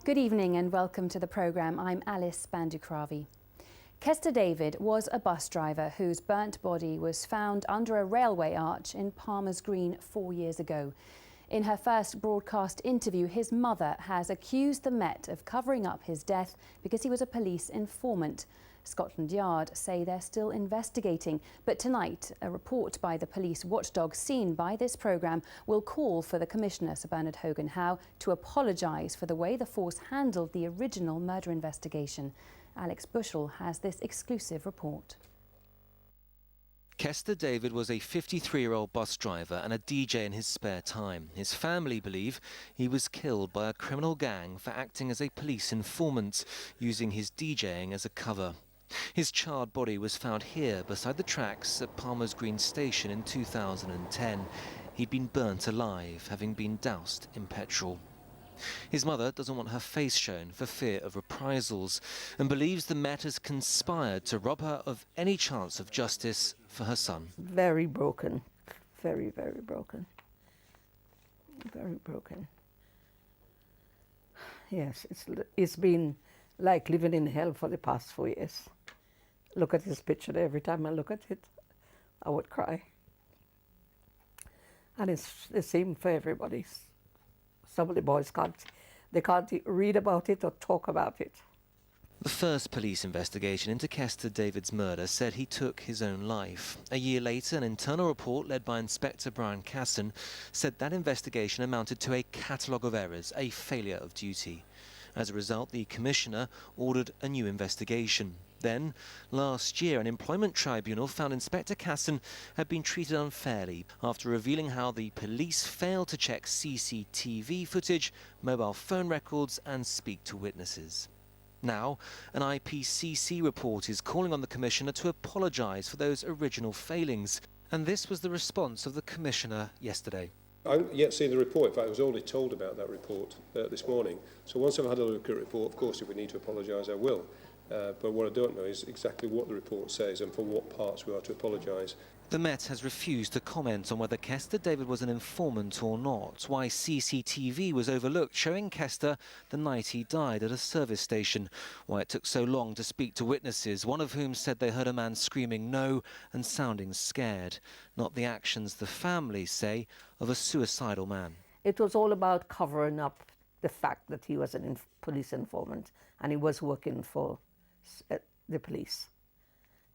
Good evening and welcome to the programme. I'm Alice Bandukravi. Kester David was a bus driver whose burnt body was found under a railway arch in Palmer's Green 4 years ago. In her first broadcast interview, his mother has accused the Met of covering up his death because he was a police informant. Scotland Yard say they're still investigating, but tonight a report by the police watchdog seen by this programme will call for the Commissioner, Sir Bernard Hogan-Howe, to apologise for the way the force handled the original murder investigation. Alex Bushell has this exclusive report. Kester David was a 53-year-old bus driver and a DJ in his spare time. His family believe he was killed by a criminal gang for acting as a police informant, using his DJing as a cover. His charred body was found here beside the tracks at Palmer's Green station in 2010. He'd been burnt alive, having been doused in petrol. His mother doesn't want her face shown for fear of reprisals and believes the Met has conspired to rob her of any chance of justice for her son. Very broken, very, very broken, very broken. Yes, it's been like living in hell for the past 4 years. Look at this picture. Every time I look at it, I would cry. And it's the same for everybody. Some of the boys can't read about it or talk about it. The first police investigation into Kester David's murder said he took his own life. A year later, an internal report led by Inspector Brian Casson said that investigation amounted to a catalogue of errors, a failure of duty. As a result, the Commissioner ordered a new investigation. Then, last year, an employment tribunal found Inspector Casson had been treated unfairly after revealing how the police failed to check CCTV footage, mobile phone records and speak to witnesses. Now, an IPCC report is calling on the Commissioner to apologise for those original failings. And this was the response of the Commissioner yesterday. I haven't yet seen the report. In fact, I was only told about that report this morning. So once I've had a look at the report, of course, if we need to apologise, I will. But what I don't know is exactly what the report says and for what parts we are to apologise. The Met has refused to comment on whether Kester David was an informant or not, why CCTV was overlooked showing Kester the night he died at a service station, why it took so long to speak to witnesses, one of whom said they heard a man screaming no and sounding scared, not the actions the family say of a suicidal man. It was all about covering up the fact that he was a police informant and he was working for the police.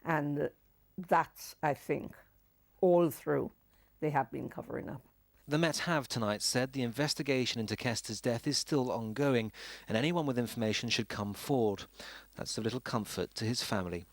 And that's, I think, all through they have been covering up. The Met have tonight said the investigation into Kester's death is still ongoing and anyone with information should come forward. That's of little comfort to his family.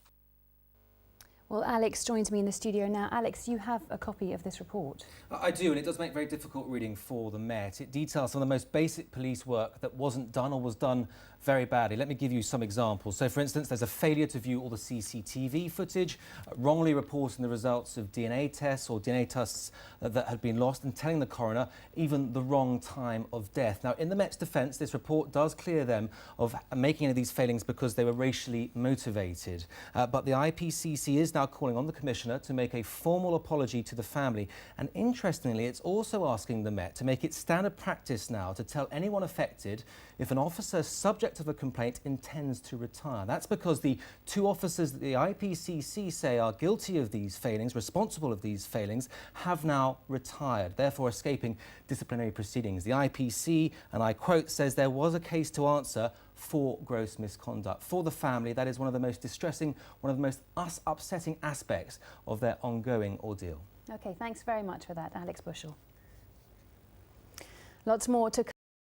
Well, Alex joins me in the studio now. Alex, you have a copy of this report. I do, and it does make very difficult reading for the Met. It details some of the most basic police work that wasn't done or was done very badly. Let me give you some examples. So, for instance, there's a failure to view all the CCTV footage, wrongly reporting the results of DNA tests or DNA tests that had been lost and telling the coroner even the wrong time of death. Now, in the Met's defence, this report does clear them of making any of these failings because they were racially motivated. But the IPCC is now calling on the Commissioner to make a formal apology to the family. And interestingly, it's also asking the Met to make it standard practice now to tell anyone affected if an officer subject of a complaint intends to retire. That's because the two officers that the IPCC say are guilty of these failings, responsible of these failings, have now retired, therefore escaping disciplinary proceedings. The IPC, and I quote, says there was a case to answer for gross misconduct. For the family, that is one of the most distressing, one of the most upsetting aspects of their ongoing ordeal. OK, thanks very much for that, Alex Bushell. Lots more to